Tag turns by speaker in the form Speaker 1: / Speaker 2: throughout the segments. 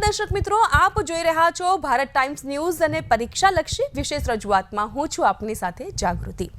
Speaker 1: દર્શક મિત્રો, આપ જોઈ રહ્યા છો ભારત ટાઈમ્સ ન્યૂઝ અને પરીક્ષાલક્ષી વિશેષ રજૂઆતમાં હું છું આપની સાથે જાગૃતિ.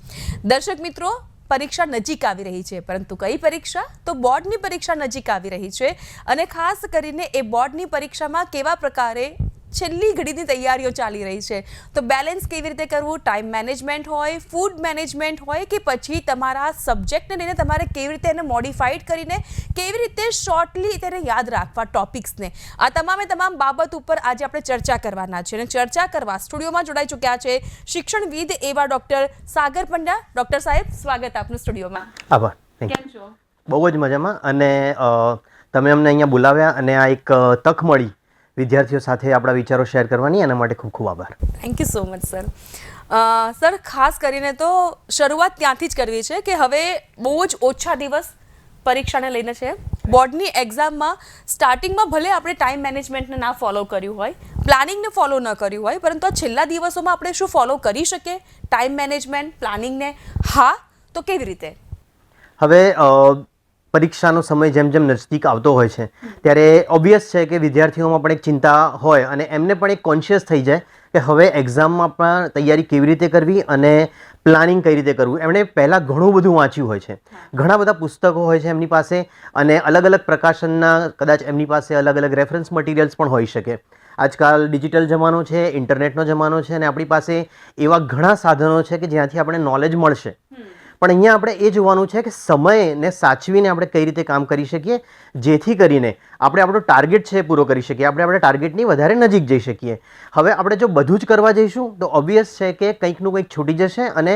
Speaker 1: દર્શક મિત્રો, પરીક્ષા નજીક આવી રહી છે, પરંતુ કઈ પરીક્ષા? તો બોર્ડની પરીક્ષા નજીક આવી રહી છે અને ખાસ કરીને એ બોર્ડની પરીક્ષામાં કેવા પ્રકારે છેલ્લી ઘડીની તૈયારીઓ ચાલી રહી છે. તો બેલેન્સ કેવી રીતે કરવું, ટાઈમ મેનેજમેન્ટ હોય, ફૂડ મેનેજમેન્ટ હોય કે પછી તમારા સબ્જેક્ટને લઈને તમારે કેવી રીતે એને મોડિફાઈડ કરીને કેવી રીતે શોર્ટલી તેને યાદ રાખવા ટોપિક્સને, આ તમામ બાબત ઉપર આજે આપણે ચર્ચા કરવાના છે. અને ચર્ચા કરવા સ્ટુડિયોમાં જોડાઈ ચૂક્યા છે શિક્ષણવિદ એવા ડૉક્ટર સાગર પંડ્યા. ડૉક્ટર સાહેબ, સ્વાગત આપનું સ્ટુડિયોમાં.
Speaker 2: આભાર.
Speaker 1: કેમ છો?
Speaker 2: બહુ જ મજામાં. અને તમે અમને અહીંયા બોલાવ્યા અને આ એક તક મળી વિદ્યાર્થીઓ સાથે આપણા વિચારો શેર કરવાની, એના માટે ખૂબ ખૂબ આભાર.
Speaker 1: Thank you so much sir. Sir, ખાસ કરીને તો શરૂઆત ત્યાંથી જ કરવી છે કે હવે બહુ જ ઓછા દિવસ પરીક્ષાને લઈને છે. બોર્ડની એક્ઝામમાં સ્ટાર્ટિંગમાં ભલે આપણે ટાઈમ મેનેજમેન્ટને ના ફોલો કર્યું હોય, પ્લાનિંગને ફોલો ન કર્યું હોય, પરંતુ આ છેલ્લા દિવસોમાં આપણે શું ફોલો કરી શકીએ ટાઈમ મેનેજમેન્ટ, પ્લાનિંગને? હા, તો કેવી રીતે?
Speaker 2: હવે પરીક્ષાનો સમય જેમ જેમ નજદીક આવતો હોય છે ત્યારે ઓબ્વિયસ છે કે વિદ્યાર્થીઓમાં પણ એક ચિંતા હોય અને એમને પણ એક કોન્શિયસ થઈ જાય કે હવે એક્ઝામમાં પણ તૈયારી કેવી રીતે કરવી અને પ્લાનિંગ કઈ રીતે કરવું. એમણે પહેલાં ઘણું બધું વાંચ્યું હોય છે, ઘણા બધા પુસ્તકો હોય છે એમની પાસે, અને અલગ અલગ પ્રકાશનના કદાચ એમની પાસે અલગ અલગ રેફરન્સ મટીરિયલ્સ પણ હોઈ શકે. આજકાલ ડિજિટલ જમાનો છે, ઇન્ટરનેટનો જમાનો છે, અને આપણી પાસે એવા ઘણા સાધનો છે કે જ્યાંથી આપણે નોલેજ મળશે. પણ અહીંયા આપણે એ જોવાનું છે કે સમયને સાચવીને આપણે કઈ રીતે કામ કરી શકીએ જેથી કરીને આપણે આપણો ટાર્ગેટ છે એ પૂરો કરી શકીએ, આપણે આપણા ટાર્ગેટની વધારે નજીક જઈ શકીએ. હવે આપણે જો બધું જ કરવા જઈશું તો ઓબ્વિયસ છે કે કંઈકનું કંઈક છૂટી જશે અને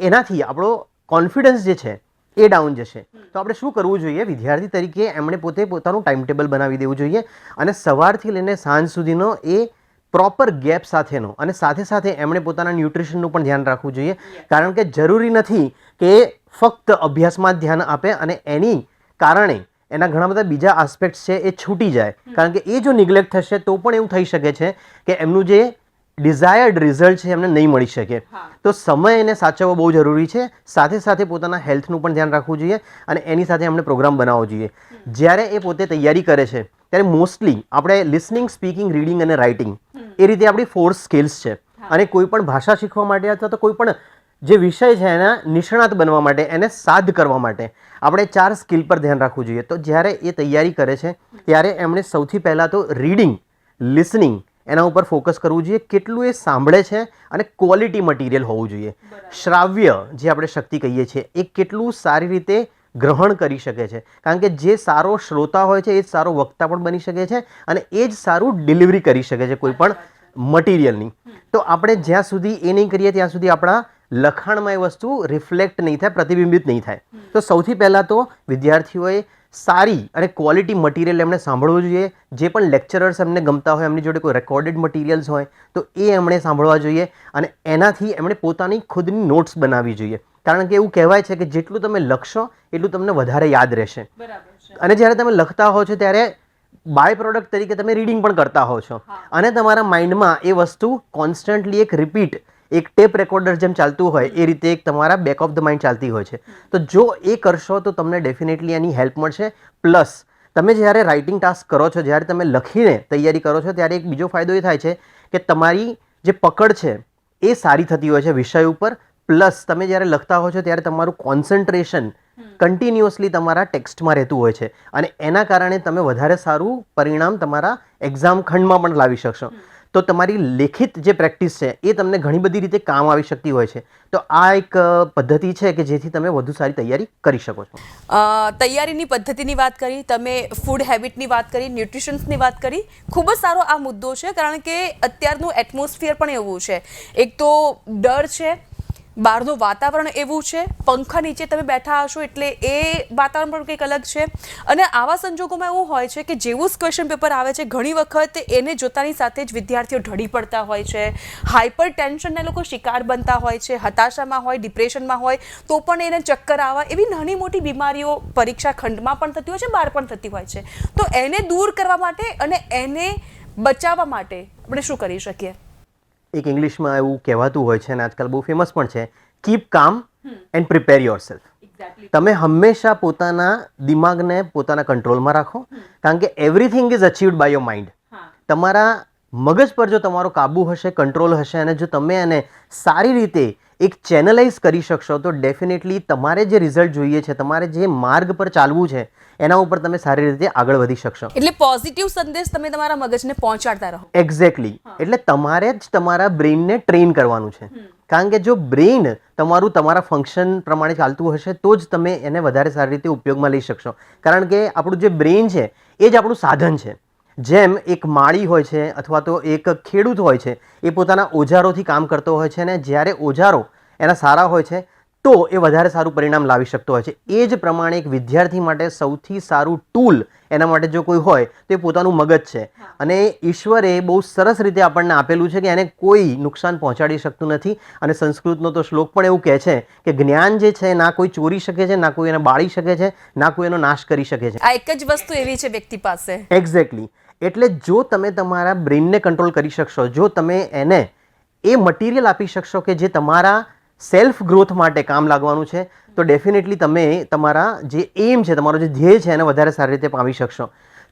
Speaker 2: એનાથી આપણો કોન્ફિડન્સ જે છે એ ડાઉન જશે. તો આપણે શું કરવું જોઈએ? વિદ્યાર્થી તરીકે એમણે પોતે પોતાનું ટાઈમ ટેબલ બનાવી દેવું જોઈએ અને સવારથી લઈને સાંજ સુધીનો એ પ્રોપર ગેપ સાથેનો, અને સાથે સાથે એમણે પોતાના ન્યુટ્રિશનનું પણ ધ્યાન રાખવું જોઈએ. કારણ કે જરૂરી નથી કે ફક્ત અભ્યાસમાં જ ધ્યાન આપે અને એની કારણે એના ઘણા બધા બીજા આસ્પેક્ટ છે એ છૂટી જાય. કારણ કે એ જો નિગ્લેક્ટ થશે તો પણ એવું થઈ શકે છે કે એમનું જે ડિઝાયર્ડ રિઝલ્ટ છે એમને નહીં મળી શકે. તો સમય એને સાચવવો બહુ જરૂરી છે. સાથે સાથે પોતાના હેલ્થનું પણ ધ્યાન રાખવું જોઈએ અને એની સાથે એમણે પ્રોગ્રામ બનાવવો જોઈએ. જ્યારે એ પોતે તૈયારી કરે છે ત્યારે મોસ્ટલી આપણે લિસનિંગ, સ્પીકિંગ, રીડિંગ અને રાઇટિંગ એ રીતે આપણી 4 સ્કિલ્સ છે. અને કોઈ પણ ભાષા શીખવા માટે અથવા તો કોઈ પણ જે વિષય છે એના નિષ્ણાત બનવા માટે, એને સાધ કરવા માટે આપણે 4 સ્કિલ પર ધ્યાન રાખવું જોઈએ. તો જ્યારે એ તૈયારી કરે છે ત્યારે એમણે સૌથી પહેલાં તો રીડિંગ, લિસનિંગ એના ઉપર ફોકસ કરવું જોઈએ. કેટલું એ સાંભળે છે અને ક્વોલિટી મટીરિયલ હોવું જોઈએ. શ્રાવ્ય જે આપણે શક્તિ કહીએ છીએ એ કેટલું સારી રીતે ગ્રહણ કરી શકે છે. કારણ કે જે સારો શ્રોતા હોય છે એ જ સારો વક્તા પણ બની શકે છે અને એ જ સારું ડિલિવરી કરી શકે છે કોઈ પણ મટીરિયલની. તો આપણે જ્યાં સુધી એ નહીં કરીએ ત્યાં સુધી આપણા લખાણમાં એ વસ્તુ રિફ્લેક્ટ નહીં થાય, પ્રતિબિંબિત નહીં થાય. તો સૌથી પહેલાં તો વિદ્યાર્થીઓએ સારી અને ક્વોલિટી મટીરિયલ એમણે સાંભળવું જોઈએ. જે પણ લેક્ચરર્સ એમને ગમતા હોય, એમની જોડે કોઈ રેકોર્ડેડ મટીરિયલ્સ હોય તો એ એમણે સાંભળવા જોઈએ અને એનાથી એમણે પોતાની ખુદની નોટ્સ બનાવવી જોઈએ. કારણ કે એવું કહેવાય છે કે જેટલું તમે લખશો એટલું તમને વધારે યાદ રહેશે. અને જ્યારે તમે લખતા હો છો ત્યારે બાય પ્રોડક્ટ તરીકે તમે રીડિંગ પણ કરતા હો છો અને તમારા માઇન્ડમાં એ વસ્તુ કોન્સ્ટન્ટલી એક રિપીટ, એક ટેપ રેકોર્ડર જેમ ચાલતું હોય એ રીતે એક તમારા બેક ઓફ ધ માઇન્ડ ચાલતી હોય છે. તો જો એ કરશો તો તમને ડેફિનેટલી એની હેલ્પ મળશે. પ્લસ તમે જ્યારે રાઇટિંગ ટાસ્ક કરો છો, જ્યારે તમે લખીને તૈયારી કરો છો ત્યારે એક બીજો ફાયદો એ થાય છે કે તમારી જે પકડ છે એ સારી થતી હોય છે વિષય ઉપર. પ્લસ તમે જ્યારે લખતા હો છો ત્યારે તમારું કોન્સન્ટ્રેશન કન્ટિન્યુઅસલી તમારા ટેક્સ્ટમાં રહેતું હોય છે અને એના કારણે તમે વધારે સારું પરિણામ તમારા એક્ઝામ ખંડમાં પણ લાવી શકશો. તો તમારી લેખિત જે પ્રેક્ટિસ છે એ તમને ઘણી બધી રીતે કામ આવી શકતી હોય છે. તો આ એક પદ્ધતિ છે કે જેથી તમે વધુ સારી તૈયારી કરી શકો છો.
Speaker 1: તૈયારીની પદ્ધતિની વાત કરી, તમે ફૂડ હેબિટની વાત કરી, ન્યુટ્રિશન્સની વાત કરી. ખૂબ જ સારો આ મુદ્દો છે કારણ કે અત્યારનું એટમોસ્ફિયર પણ એવું છે. એક તો ડર છે, બહારનું વાતાવરણ એવું છે, પંખા નીચે તમે બેઠા હશો એટલે એ વાતાવરણ પણ કંઈક અલગ છે. અને આવા સંજોગોમાં એવું હોય છે કે જેવું જ ક્વેશ્ચન પેપર આવે છે ઘણી વખત એને જોતાની સાથે જ વિદ્યાર્થીઓ ઢળી પડતા હોય છે, હાઇપર ટેન્શનના લોકો શિકાર બનતા હોય છે, હતાશામાં હોય, ડિપ્રેશનમાં હોય તો પણ એને ચક્કર આવવા, એવી નાની મોટી બીમારીઓ પરીક્ષા ખંડમાં પણ થતી હોય છે, બહાર પણ થતી હોય છે. તો એને દૂર કરવા માટે અને એને બચાવવા માટે આપણે શું કરી શકીએ?
Speaker 2: એક ઇંગ્લિશમાં એવું કહેવાતું હોય છે અને આજકાલ બહુ ફેમસ પણ છે, કીપ કામ એન્ડ પ્રિપેર યોરસેલ્ફ. તમે હંમેશા પોતાના દિમાગને પોતાના કંટ્રોલમાં રાખો. કારણ કે everything is achieved by your mind. તમારા મગજ પર જો તમારો કાબુ હશે, કંટ્રોલ હશે અને જો તમે એને સારી રીતે એક ચેનલાઇઝ કરી શકશો તો ડેફિનેટલી તમારે જે રિઝલ્ટ જોઈએ છે, તમારે જે માર્ગ પર ચાલવું છે એના ઉપર તમે સારી રીતે આગળ વધી શકશો.
Speaker 1: એટલે પોઝિટિવ સંદેશ તમે તમારા મગજને પહોંચાડતા રહો.
Speaker 2: એક્ઝેક્ટલી. એટલે તમારે જ તમારા બ્રેઇનને ટ્રેન કરવાનું છે. કારણ કે જો બ્રેઇન તમારું તમારા ફંક્શન પ્રમાણે ચાલતું હશે તો જ તમે એને વધારે સારી રીતે ઉપયોગમાં લઈ શકશો. કારણ કે આપણું જે બ્રેઇન છે એ જ આપણું સાધન છે. જેમ એક માળી હોય છે અથવા તો એક ખેડૂત હોય છે, એ પોતાના ઓજારોથી કામ કરતો હોય છે અને જ્યારે ઓજારો એના સારા હોય છે તો એ વધારે સારું પરિણામ લાવી શકતો હોય છે. એ જ પ્રમાણે એક વિદ્યાર્થી માટે સૌથી સારું ટૂલ એના માટે જો કોઈ હોય તો એ પોતાનું મગજ છે. અને ઈશ્વરે બહુ સરસ રીતે આપણને આપેલું છે કે એને કોઈ નુકસાન પહોંચાડી શકતું નથી. અને સંસ્કૃતનો તો શ્લોક પણ એવું કહે છે કે જ્ઞાન જે છે ના કોઈ ચોરી શકે છે, ના કોઈ એને બાળી શકે છે, ના કોઈ એનો નાશ કરી શકે છે.
Speaker 1: આ એક જ વસ્તુ એવી છે વ્યક્તિ પાસે.
Speaker 2: એક્ઝેક્ટલી. એટલે જો તમે તમારા બ્રેઇનને કંટ્રોલ કરી શકશો, જો તમે એને એ મટીરિયલ આપી શકશો કે જે તમારા સેલ્ફ ગ્રોથ માટે કામ લાગવાનું છે, તો ડેફિનેટલી તમે તમારા જે એમ છે, તમારો જે ધ્યેય છે એને વધારે સારી રીતે પામી શકશો.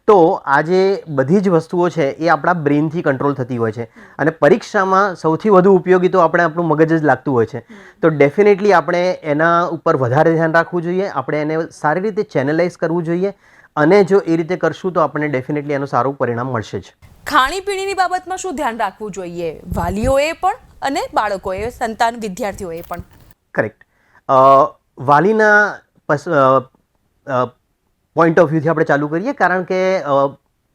Speaker 2: તો આ જે બધી જ વસ્તુઓ છે એ આપણા બ્રેઇનથી કંટ્રોલ થતી હોય છે. અને પરીક્ષામાં સૌથી વધુ ઉપયોગી તો આપણું મગજ જ લાગતું હોય છે. તો ડેફિનેટલી આપણે એના ઉપર વધારે ધ્યાન રાખવું જોઈએ. આપણે એને સારી રીતે ચેનલાઇઝ કરવું જોઈએ. અને જો એ રીતે કરશું તો આપણને ડેફિનેટલી એનું સારું પરિણામ મળશે જ.
Speaker 1: ખાણીપીણીની બાબતમાં શું ધ્યાન રાખવું જોઈએ વાલીઓએ પણ અને બાળકોએ, સંતાન વિદ્યાર્થીઓએ પણ?
Speaker 2: કરેક્ટ. વાલીના પોઈન્ટ ઓફ વ્યૂથી આપણે ચાલુ કરીએ. કારણ કે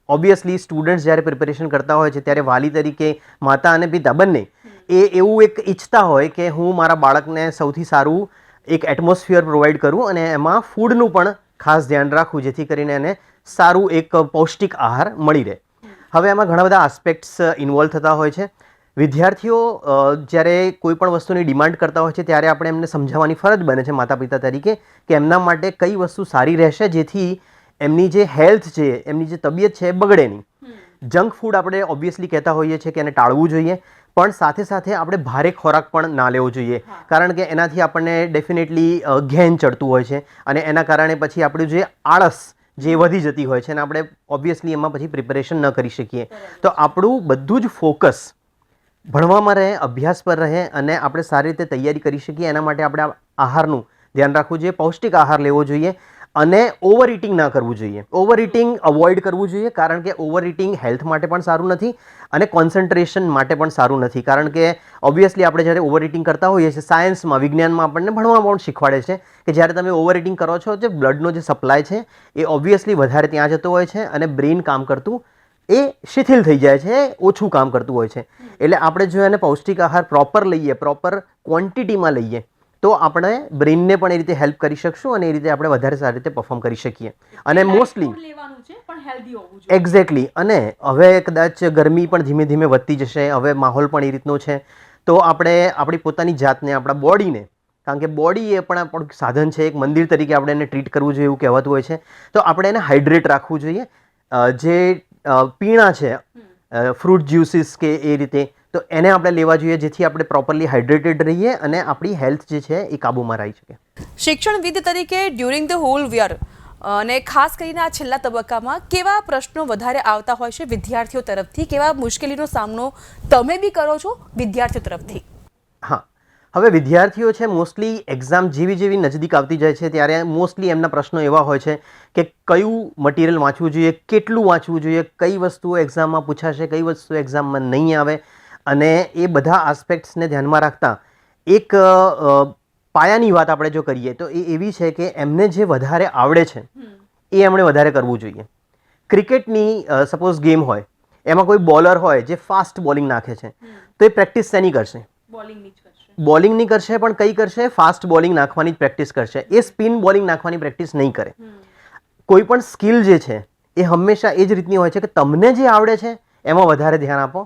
Speaker 2: ઓબ્વિયસલી સ્ટુડન્ટ્સ જ્યારે પ્રિપેરેશન કરતા હોય છે ત્યારે વાલી તરીકે માતા અને પિતા બંને એ એવું એક ઈચ્છતા હોય કે હું મારા બાળકને સૌથી સારું એક એટમોસ્ફિયર પ્રોવાઈડ કરું અને એમાં ફૂડનું પણ ખાસ ધ્યાન રાખવું જેથી કરીને એને સારું એક પૌષ્ટિક આહાર મળી રહે. હવે એમાં ઘણા બધા આસ્પેક્ટ્સ ઇન્વોલ્વ થતા હોય છે. વિદ્યાર્થીઓ જ્યારે કોઈ પણ વસ્તુની ડિમાન્ડ કરતા હોય છે ત્યારે આપણે એમને સમજાવવાની ફરજ બને છે માતા પિતા તરીકે કે એમના માટે કઈ વસ્તુ સારી રહેશે જેથી એમની જે હેલ્થ છે, એમની જે તબિયત છે એ બગડે નહીં. જંક ફૂડ આપણે ઓબ્વિયસલી કહેતા હોઈએ છીએ કે એને ટાળવું જોઈએ, પણ સાથે સાથે આપણે ભારે ખોરાક પણ ના લેવો જોઈએ. કારણ કે એનાથી આપણને ડેફિનેટલી ઘેન ચડતું હોય છે અને એના કારણે પછી આપણું જે આળસ જે વધી જતી હોય છે અને આપણે ઓબ્વિયસલી એમાં પછી પ્રિપેરેશન ન કરી શકીએ. તો આપણું બધું જ ફોકસ ભણવામાં રહે, અભ્યાસ પર રહે અને આપણે સારી રીતે તૈયારી કરી શકીએ એના માટે આપણે આહારનું ધ્યાન રાખવું જોઈએ. પૌષ્ટિક આહાર લેવો જોઈએ અને ઓવર ઇટિંગ ના કરવું જોઈએ. ઓવર ઇટિંગ અવોઇડ કરવું જોઈએ. કારણ કે ઓવર ઇટિંગ હેલ્થ માટે પણ સારું નથી અને કોન્સન્ટ્રેશન માટે પણ સારું નથી. કારણ કે ઓબ્વિયસલી આપણે જ્યારે ઓવર ઇટિંગ કરતા હોઈએ છીએ, સાયન્સમાં, વિજ્ઞાનમાં આપણને ભણવામાં પણ શીખવાડે છે કે જ્યારે તમે ઓવર ઇટિંગ કરો છો જે બ્લડનો જે સપ્લાય છે એ ઓબ્વિયસલી વધારે ત્યાં જતો હોય છે અને બ્રેઇન કામ કરતું એ શિથિલ થઈ જાય છે, ઓછું કામ કરતું હોય છે. એટલે આપણે જો એને પૌષ્ટિક આહાર પ્રોપર લઈએ, પ્રોપર ક્વોન્ટિટીમાં લઈએ તો આપણે બ્રેઇનને પણ એ રીતે હેલ્પ કરી શકશું અને એ રીતે આપણે વધારે સારી રીતે પરફોર્મ કરી શકીએ. અને મોસ્ટલી એક્ઝેક્ટલી. અને હવે કદાચ ગરમી પણ ધીમે ધીમે વધતી જશે, હવે માહોલ પણ એ રીતનો છે, તો આપણે આપણી પોતાની જાતને, આપણા બોડીને, કારણ કે બોડી એ પણ આપણું સાધન છે, એક મંદિર તરીકે આપણે એને ટ્રીટ કરવું જોઈએ એવું કહેવાતું હોય છે. તો આપણે એને હાઇડ્રેટ રાખવું જોઈએ. જે પીણા છે, ફ્રૂટ જ્યુસીસ કે એ રીતે, તો એને આપણે લેવા જોઈએ જેથી આપણે પ્રોપરલી હાઇડ્રેટેડ રહીએ અને આપણી હેલ્થ જે છે એ કાબૂમાં રહી શકે.
Speaker 1: શિક્ષણવિદ તરીકે ડ્યુરિંગ ધ હોલ યર અને ખાસ કરીને આ છેલ્લા તબક્કામાં કેવા પ્રશ્નો વધારે આવતા હોય છે વિદ્યાર્થીઓ તરફથી? કેવા મુશ્કેલીનો સામનો તમે બી કરો છો વિદ્યાર્થીઓ તરફથી?
Speaker 2: હા, હવે વિદ્યાર્થીઓ છે મોસ્ટલી એક્ઝામ જેવી નજીક આવતી જાય છે ત્યારે મોસ્ટલી એમના પ્રશ્નો એવા હોય છે કે કયું મટીરિયલ વાંચવું જોઈએ, કેટલું વાંચવું જોઈએ, કઈ વસ્તુઓ એક્ઝામમાં પૂછાશે, કઈ વસ્તુ એક્ઝામમાં નહીં આવે. અને એ બધા આસ્પેક્ટ્સને ધ્યાનમાં રાખતા એક પાયાની વાત આપણે જો કરીએ તો એ એવી છે કે એમને જે વધારે આવડે છે એ એમણે વધારે કરવું જોઈએ. ક્રિકેટની સપોઝ ગેમ હોય, એમાં કોઈ બોલર હોય જે ફાસ્ટ બોલિંગ નાખે છે તો એ પ્રેક્ટિસ શેની કરશે? બોલિંગની કરશે, પણ કઈ કરશે? ફાસ્ટ બોલિંગ નાખવાની જ પ્રેક્ટિસ કરશે. એ સ્પિન બોલિંગ નાખવાની પ્રેક્ટિસ નહીં કરે. કોઈ પણ સ્કિલ જે છે એ હંમેશા એ જ રીતની હોય છે કે તમને જે આવડે છે એમાં વધારે ધ્યાન આપો.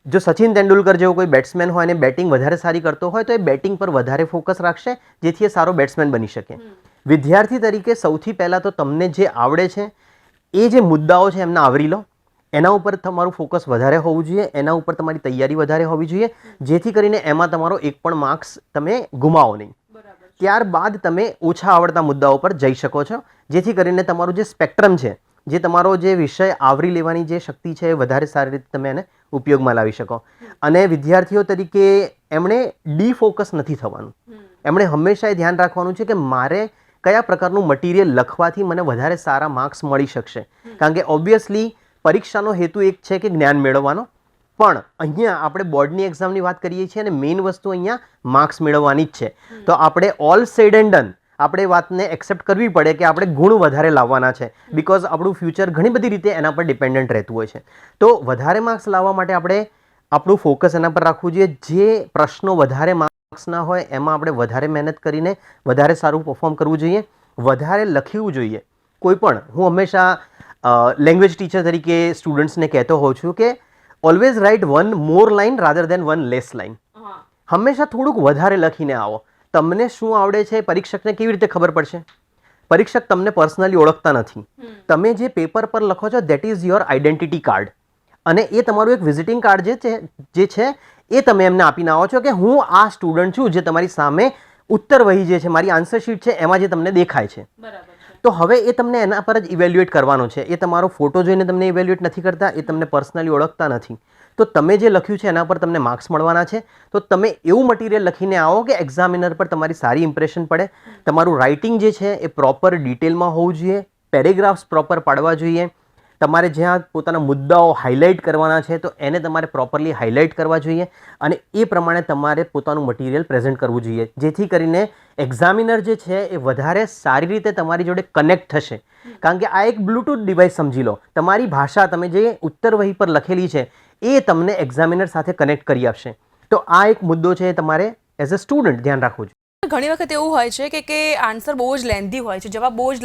Speaker 2: જો સચિન તેંડુલકર જેવો કોઈ બેટ્સમેન હોય અને બેટિંગ વધારે સારી કરતો હોય તો એ બેટિંગ પર વધારે ફોકસ રાખશે જેથી એ સારો બેટ્સમેન બની શકે. વિદ્યાર્થી તરીકે સૌથી પહેલાં તો તમને જે આવડે છે એ જે મુદ્દાઓ છે એમને આવરી લો. એના ઉપર તમારું ફોકસ વધારે હોવું જોઈએ, એના ઉપર તમારી તૈયારી વધારે હોવી જોઈએ જેથી કરીને એમાં તમારો એક પણ માર્ક્સ તમે ગુમાવો નહીં. ત્યારબાદ તમે ઓછા આવડતા મુદ્દાઓ પર જઈ શકો છો જેથી કરીને તમારું જે સ્પેક્ટ્રમ છે જે તમારો જે વિષય આવરી લેવાની જે શક્તિ છે એ વધારે સારી રીતે તમે એને ઉપયોગમાં લાવી શકો. અને વિદ્યાર્થીઓ તરીકે એમણે ડીફોકસ નથી થવાનું. એમણે હંમેશા એ ધ્યાન રાખવાનું છે કે મારે કયા પ્રકારનું મટીરિયલ લખવાથી મને વધારે સારા માર્ક્સ મળી શકશે. કારણ કે ઓબ્વિયસલી પરીક્ષાનો હેતુ એક છે કે જ્ઞાન મેળવવાનો, પણ અહીંયા આપણે બોર્ડની એક્ઝામની વાત કરીએ છીએ અને મેઇન વસ્તુ અહીંયા માર્ક્સ મેળવવાની જ છે. તો આપણે ઓલ સેડ એન્ડ ડન આપણે વાતને એક્સેપ્ટ કરવી પડે કે આપણે ગુણ વધારે લાવવાના છે, બિકોઝ આપણું ફ્યુચર ઘણી બધી રીતે એના પર ડિપેન્ડન્ટ રહેતું હોય છે. તો વધારે માર્ક્સ લાવવા માટે આપણે આપણું ફોકસ એના પર રાખવું જોઈએ. જે પ્રશ્નો વધારે માર્ક્સના હોય એમાં આપણે વધારે મહેનત કરીને વધારે સારું પરફોર્મ કરવું જોઈએ, વધારે લખવું જોઈએ. કોઈ પણ હું હંમેશા લેંગ્વેજ ટીચર તરીકે સ્ટુડન્ટ્સને કહેતો હોઉં છું કે always write one more line rather than one less line. હંમેશા થોડુંક વધારે લખીને આવો. તમને શું આવડે છે પરીક્ષકને કેવી રીતે ખબર પડશે? પરીક્ષક તમને પર્સનલી ઓળખતા નથી. તમે જે પેપર પર લખો છો that is your identity card, અને એ તમારું એક વિઝિટિંગ કાર્ડ જે છે એ તમે એમને આપીને આવો છો કે હું આ સ્ટુડન્ટ છું જે તમારી સામે ઉત્તર વહી જે છે મારી આન્સર શીટ છે એમાં જે તમને દેખાય છે. તો હવે એ તમને એના પર જ ઇવેલ્યુએટ કરવાનો છે. એ તમારો ફોટો જોઈને તમને ઇવેલ્યુએટ નથી કરતા, એ તમને પર્સનલી ઓળખતા નથી. તો તમે જે લખ્યું છે એના પર તમને માર્ક્સ મળવાના છે. તો તમે એવું મટીરિયલ લખીને આવો કે એક્ઝામિનર પર તમારી સારી ઇમ્પ્રેશન પડે. તમારું રાઇટિંગ જે છે એ પ્રોપર ડિટેલમાં હોવું જોઈએ, પેરેગ્રાફ્સ પ્રોપર પાડવા જોઈએ. તમારે જ્યાં પોતાના મુદ્દાઓ હાઇલાઇટ કરવાના છે તો એને તમારે પ્રોપરલી હાઇલાઇટ કરવા જોઈએ, અને એ પ્રમાણે તમારે પોતાનું મટીરિયલ પ્રેઝન્ટ કરવું જોઈએ, જેથી કરીને એક્ઝામિનર જે છે એ વધારે સારી રીતે તમારી જોડે કનેક્ટ થશે. કારણ કે આ એક બ્લૂટૂથ ડિવાઇસ સમજી લો. તમારી ભાષા તમે જે ઉત્તરવહી પર લખેલી છે એ તમને એક્ઝામિનર સાથે કનેક્ટ કરી આપશે. તો આ એક મુદ્દો છે તમારે એઝ અ સ્ટુડન્ટ ધ્યાન રાખવું જોઈએ.
Speaker 1: ઘણી વખત એવું હોય છે કે આન્સર બહુ જ લેન્ધી હોય છે, જવાબ બહુ જ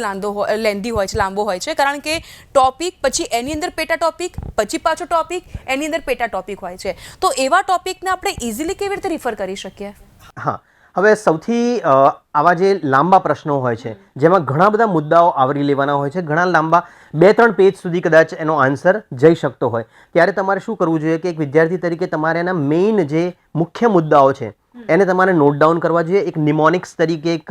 Speaker 1: લેન્ધી હોય છે, લાંબો હોય છે, કારણ કે ટોપિક પછી એની અંદર પેટા ટોપિક પછી પાછો ટોપિક એની અંદર પેટા ટોપિક હોય છે. તો એવા ટોપિકને આપણે ઇઝીલી કેવી રીતે રિફર કરી શકીએ?
Speaker 2: હા, હવે સૌથી આવા જે લાંબા પ્રશ્નો હોય છે જેમાં ઘણા બધા મુદ્દાઓ આવરી લેવાના હોય છે, ઘણા લાંબા 2-3 પેજ સુધી કદાચ એનો આન્સર જઈ શકતો હોય, ત્યારે તમારે શું કરવું જોઈએ કે એક વિદ્યાર્થી તરીકે તમારે એના મેઇન જે મુખ્ય મુદ્દાઓ છે એને તમારે નોટ ડાઉન કરવા જોઈએ. એક નિમોનિક્સ તરીકે એક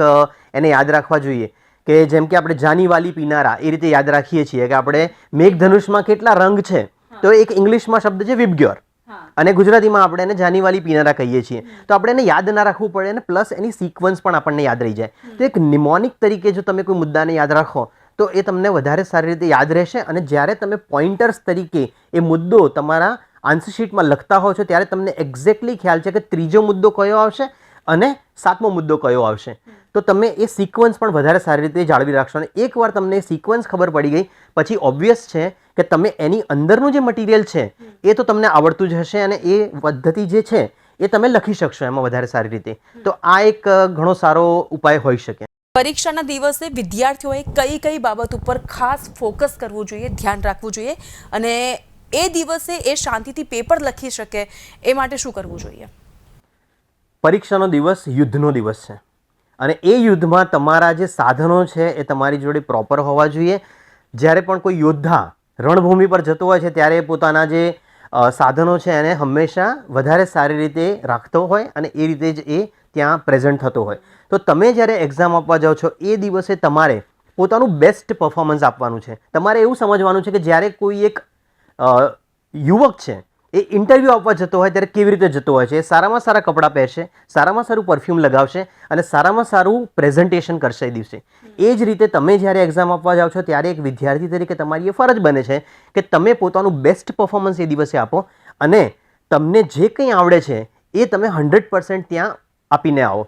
Speaker 2: એને યાદ રાખવા જોઈએ કે જેમ કે આપણે જાની વાલી પીનારા એ રીતે યાદ રાખીએ છીએ કે આપણે મેઘધનુષમાં કેટલા રંગ છે, તો એક ઇંગ્લિશમાં શબ્દ છે વિબગ્યોર, અને ગુજરાતીમાં આપણે એને જાની વાલી પીનારા કહીએ છીએ. તો આપણે એને યાદ ના રાખવું પડે, અને પ્લસ એની સિક્વન્સ પણ આપણને યાદ રહી જાય. તો એક નિમોનિક તરીકે જો તમે કોઈ મુદ્દાને યાદ રાખો તો એ તમને વધારે સારી રીતે યાદ રહેશે, અને જ્યારે તમે પોઈન્ટર્સ તરીકે એ મુદ્દો તમારા આન્સર શીટમાં લખતા હો છો ત્યારે તમને એક્ઝેક્ટલી ખ્યાલ છે કે ત્રીજો મુદ્દો કયો આવશે અને 7મો મુદ્દો કયો આવશે. તો તમે એ સિક્વન્સ પણ વધારે સારી રીતે જાળવી રાખશો, અને એકવાર તમને એ સિક્વન્સ ખબર પડી ગઈ પછી ઓબ્વિયસ છે કે તમે એની અંદરનું જે મટીરિયલ છે એ તો તમને આવડતું જ હશે, અને એ પદ્ધતિ જે છે એ તમે લખી શકશો એમાં વધારે સારી રીતે. તો આ એક ઘણો સારો ઉપાય હોઈ શકે.
Speaker 1: પરીક્ષાના દિવસે વિદ્યાર્થીઓએ કઈ કઈ બાબત ઉપર ખાસ ફોકસ કરવું જોઈએ, ધ્યાન રાખવું જોઈએ, અને એ દિવસે એ શાંતિથી પેપર લખી શકે એ માટે શું કરવું જોઈએ?
Speaker 2: પરીક્ષાનો દિવસ યુદ્ધનો દિવસ છે, અને એ યુદ્ધમાં તમારા જે સાધનો છે એ તમારી જોડે પ્રોપર હોવા જોઈએ. જ્યારે પણ કોઈ યોદ્ધા રણભૂમિ પર જતો હોય છે ત્યારે પોતાના જે સાધનો છે એને હંમેશા વધારે સારી રીતે રાખતો હોય, અને એ રીતે જ એ ત્યાં પ્રેઝન્ટ થતો હોય. તો તમે જ્યારે એક્ઝામ આપવા જાઓ છો એ દિવસે તમારે પોતાનું બેસ્ટ પરફોર્મન્સ આપવાનું છે. તમારે એવું સમજવાનું છે કે જ્યારે કોઈ એક યુવક છે એ ઇન્ટરવ્યૂ આપવા જતો હોય ત્યારે કેવી રીતે જતો હોય છે, એ સારામાં સારા કપડાં પહેરશે, સારામાં સારું પરફ્યુમ લગાવશે, અને સારામાં સારું પ્રેઝન્ટેશન કરશે એ દિવસે. એ જ રીતે તમે જ્યારે એક્ઝામ આપવા જાઓ છો ત્યારે એક વિદ્યાર્થી તરીકે તમારી એ ફરજ બને છે કે તમે પોતાનું બેસ્ટ પરફોર્મન્સ એ દિવસે આપો, અને તમને જે કંઈ આવડે છે એ તમે 100% ત્યાં આપીને આવો.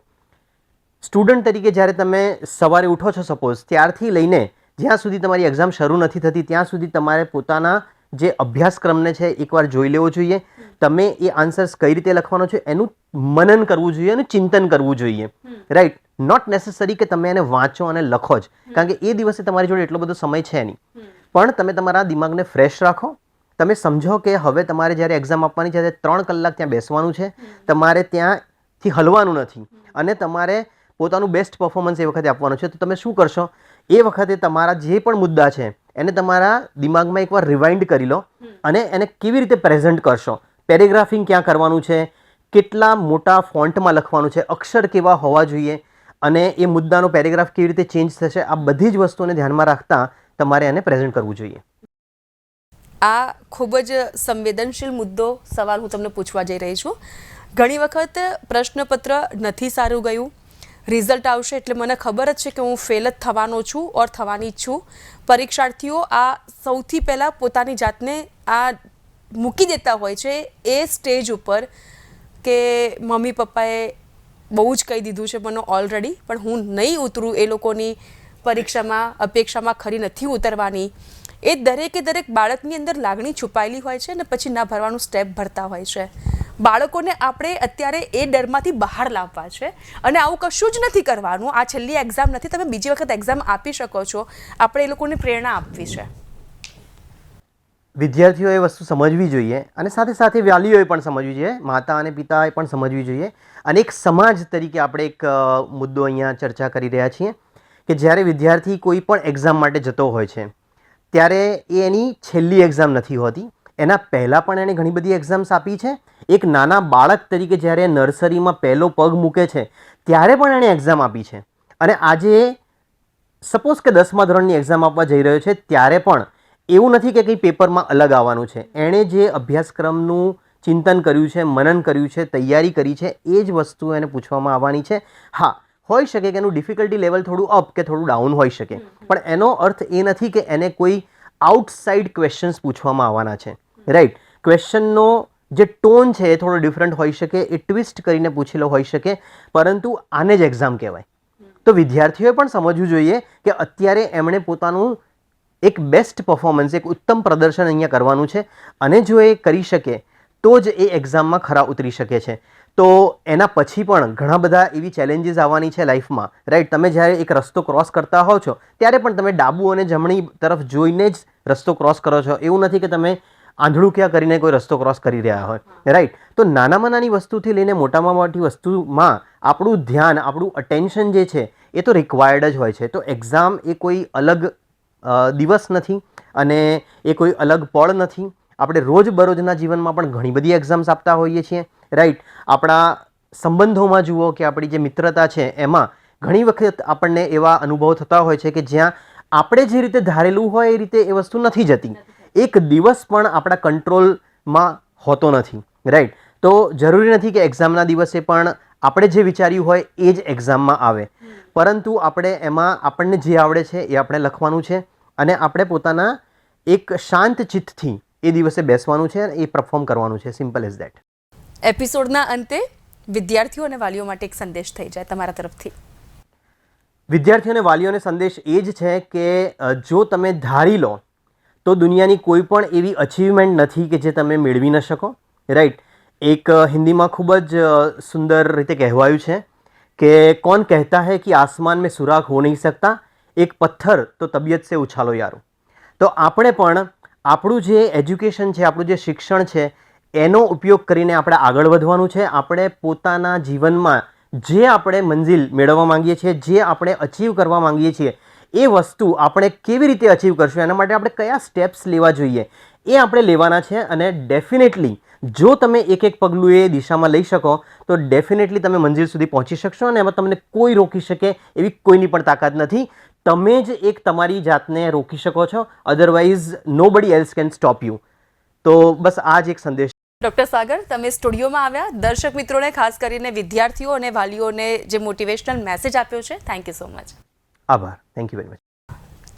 Speaker 2: સ્ટુડન્ટ તરીકે જ્યારે તમે સવારે ઉઠો છો સપોઝ, ત્યારથી લઈને જ્યાં સુધી તમારી એક્ઝામ શરૂ નથી થતી ત્યાં સુધી તમારે પોતાના જે અભ્યાસક્રમને છે એકવાર જોઈ લેવો જોઈએ. તમે એ આન્સર્સ કઈ રીતે લખવાનો છે એનું મનન કરવું જોઈએ, અને ચિંતન કરવું જોઈએ, રાઈટ. નોટ નેસેસરી કે તમે એને વાંચો અને લખો જ, કારણ કે એ દિવસે તમારી જોડે એટલો બધો સમય છે નહીં. પણ તમે તમારા દિમાગને ફ્રેશ રાખો. તમે સમજો કે હવે તમારે જ્યારે એક્ઝામ આપવાની છે ત્યારે 3 કલાક ત્યાં બેસવાનું છે, તમારે ત્યાંથી હલવાનું નથી, અને તમારે પોતાનું બેસ્ટ પરફોર્મન્સ એ વખતે આપવાનું છે. તો તમે શું કરશો, એ વખતે તમારા જે પણ મુદ્દા છે એને તમારા દિમાગમાં એકવાર રિવાઇન્ડ કરી લો, અને એને કેવી રીતે પ્રેઝન્ટ કરશો, પેરેગ્રાફિંગ ક્યાં કરવાનું છે, કેટલા મોટા ફોન્ટમાં લખવાનું છે, અક્ષર કેવા હોવા જોઈએ, અને એ મુદ્દાનો પેરેગ્રાફ કેવી રીતે ચેન્જ થશે, આ બધી જ વસ્તુઓને ધ્યાનમાં રાખતા તમારે એને પ્રેઝન્ટ કરવું જોઈએ.
Speaker 1: આ ખૂબ જ સંવેદનશીલ મુદ્દો સવાલ હું તમને પૂછવા જઈ રહી છું. ઘણી વખત પ્રશ્નપત્ર નથી સારું ગયું, રિઝલ્ટ આવશે એટલે મને ખબર જ છે કે હું ફેલ જ થવાનો છું ઓર થવાની જ છું. પરીક્ષાર્થીઓ આ સૌથી પહેલાં પોતાની જાતને આ મૂકી દેતા હોય છે એ સ્ટેજ ઉપર કે મમ્મી પપ્પાએ બહુ જ કહી દીધું છે મને ઓલરેડી, પણ હું નહીં ઉતરું, એ લોકોની પરીક્ષામાં અપેક્ષામાં ખરી નથી ઉતરવાની. એ દરેક બાળકની અંદર લાગણી છુપાયેલી હોય છે અને પછી ના ભરવાનું સ્ટેપ ભરતા હોય છે. બાળકોને આપણે અત્યારે એ ડરમાંથી બહાર લાવવા છે અને આવું કશું જ નથી કરવાનું. આ છેલ્લી એક્ઝામ નથી, તમે બીજી વખત એક્ઝામ આપી શકો છો. આપણે એ લોકોને પ્રેરણા આપવી છે.
Speaker 2: વિદ્યાર્થીઓએ એ વસ્તુ સમજવી જોઈએ અને સાથે સાથે વાલીઓએ પણ સમજવી જોઈએ, માતા અને પિતાએ પણ સમજવી જોઈએ. અને એક સમાજ તરીકે આપણે એક મુદ્દો અહીંયા ચર્ચા કરી રહ્યા છીએ કે જ્યારે વિદ્યાર્થી કોઈ પણ એક્ઝામ માટે જતો હોય છે ત્યારે એ એની છેલ્લી એક્ઝામ નથી હોતી. એના પહેલાં પણ એણે ઘણી બધી એક્ઝામ્સ આપી છે. એક નાના બાળક તરીકે જ્યારે નર્સરીમાં પહેલો પગ મૂકે છે ત્યારે પણ એણે એક્ઝામ આપી છે. અને આજે સપોઝ કે 10મા ધોરણની એક્ઝામ આપવા જઈ રહ્યો છે ત્યારે પણ એવું નથી કે કંઈ પેપરમાં અલગ આવવાનું છે. એણે જે અભ્યાસક્રમનું ચિંતન કર્યું છે, મનન કર્યું છે, તૈયારી કરી છે, એ જ વસ્તુ એને પૂછવામાં આવવાની છે. હા, હોઈ શકે કે એનું ડિફિકલ્ટી લેવલ થોડું અપ કે થોડું ડાઉન હોઈ શકે, પણ એનો અર્થ એ નથી કે એને કોઈ આઉટસાઇડ ક્વેશ્ચન્સ પૂછવામાં આવવાના છે. રાઈટ? ક્વેશ્ચનનો જે ટોન છે એ થોડો ડિફરન્ટ હોઈ શકે, એ ટ્વિસ્ટ કરીને પૂછેલો હોઈ શકે, પરંતુ આને જ એક્ઝામ કહેવાય. તો વિદ્યાર્થીઓએ પણ સમજવું જોઈએ કે અત્યારે એમણે પોતાનું એક બેસ્ટ પરફોર્મન્સ, એક ઉત્તમ પ્રદર્શન અહીંયા કરવાનું છે અને જો એ કરી શકે તો જ એ એક્ઝામમાં ખરા ઉતરી શકે છે. તો એના પછી પણ ઘણા બધા એવી ચેલેન્જીસ આવવાની છે લાઈફમાં. રાઈટ? તમે જ્યારે એક રસ્તો ક્રોસ કરતા હોવ છો ત્યારે પણ તમે ડાબુ અને જમણી તરફ જોઈને જ રસ્તો ક્રોસ કરો છો. એવું નથી કે તમે આંધળું કરીને કોઈ રસ્તો ક્રોસ કરી રહ્યા હોય. રાઈટ? તો નાનામાં નાની વસ્તુથી લઈને મોટામાં મોટી વસ્તુમાં આપણું ધ્યાન, આપણું અટેન્શન જે છે એ તો રિક્વાયર્ડ જ હોય છે. તો એક્ઝામ એ કોઈ અલગ દિવસ નથી અને એ કોઈ અલગ પળ નથી. આપણે રોજબરોજના જીવનમાં પણ ઘણી બધી એક્ઝામ્સ આપતા હોઈએ છીએ. રાઈટ? આપણા સંબંધોમાં જુઓ કે આપણી જે મિત્રતા છે એમાં ઘણી વખત આપણને એવા અનુભવ થતા હોય છે કે જ્યાં આપણે જે રીતે ધારેલું હોય એ રીતે એ વસ્તુ નથી જતી. એક દિવસ પણ આપણા કંટ્રોલમાં હોતો નથી. રાઈટ? તો જરૂરી નથી કે એક્ઝામના દિવસે પણ આપણે જે વિચાર્યું હોય એ જ એક્ઝામમાં આવે, પરંતુ આપણે એમાં આપણને જે આવડે છે એ આપણે લખવાનું છે અને આપણે પોતાના એક શાંત ચિત્તથી એ દિવસે બેસવાનું છે અને એ પરફોર્મ કરવાનું છે. Simple as that.
Speaker 1: એપિસોડના અંતે વિદ્યાર્થીઓ અને વાલીઓ માટે એક સંદેશ થઈ જાય તમારા તરફથી.
Speaker 2: વિદ્યાર્થીઓ અને વાલીઓને સંદેશ એ જ છે કે જો તમે ધારી લો તો દુનિયાની કોઈ પણ એવી અચીવમેન્ટ નથી કે જે તમે મેળવી ન શકો. રાઈટ? એક હિન્દીમાં ખૂબ જ સુંદર રીતે કહેવાયું છે કે કોણ કહેતા હૈ કે આસમાન મેં સુરાખ હો નહીં सकता, એક પથ્થર તો તબિયત સે ઉછાલો યારો. તો આપણે પણ આપણું જે એજ્યુકેશન છે, આપણું જે શિક્ષણ છે એનો ઉપયોગ કરીને આપણે આગળ વધવાનું છે. આપણે પોતાના જીવનમાં જે આપણે મંજિલ મેળવવા માંગીએ છીએ, જે આપણે અચીવ કરવા માંગીએ છીએ, એ વસ્તુ આપણે કેવી રીતે અચીવ કરશું, એના માટે આપણે કયા સ્ટેપ્સ લેવા જોઈએ એ આપણે લેવાના છે. અને ડેફિનેટલી જો તમે એક એક પગલું એ દિશામાં લઈ શકો તો ડેફિનેટલી તમે મંજિલ સુધી પહોંચી શકશો અને એમાં તમને કોઈ રોકી શકે એવી કોઈની પણ તાકાત નથી. તમે જ એક તમારી જાતને રોકી શકો છો, otherwise nobody else can stop you. તો બસ આ જ એક સંદેશ.
Speaker 1: ડૉક્ટર સાગર, તમે સ્ટુડિયોમાં આવ્યા, દર્શક મિત્રોને ખાસ કરીને વિદ્યાર્થીઓ અને વાલીઓને જે મોટિવેશનલ મેસેજ આપ્યો છે, થેન્ક યુ સો મચ.
Speaker 2: આભાર. Thank you very much.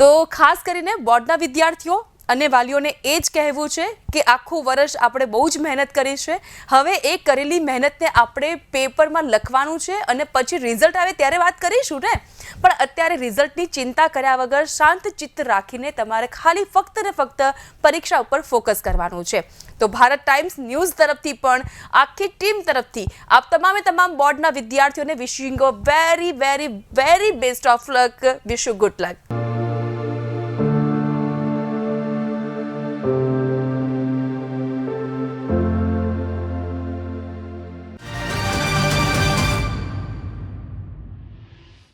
Speaker 1: તો ખાસ કરીને બોર્ડના વિદ્યાર્થીઓ અને વાલીઓને એ જ કહેવું છે કે આખું વર્ષ આપણે બહુ જ મહેનત કરી છે. હવે એ કરેલી મહેનતને આપણે પેપરમાં લખવાનું છે અને પછી રિઝલ્ટ આવે ત્યારે વાત કરીશું ને. પણ અત્યારે રિઝલ્ટની ચિંતા કર્યા વગર શાંત ચિત્ત રાખીને તમારે ખાલી ફક્ત ને ફક્ત પરીક્ષા ઉપર ફોકસ કરવાનું છે. તો ભારત ટાઈમ્સ ન્યૂઝ તરફથી પણ આખી ટીમ તરફથી આપ તમામ બોર્ડના વિદ્યાર્થીઓને wishing a very very very best of luck. Wish you good luck.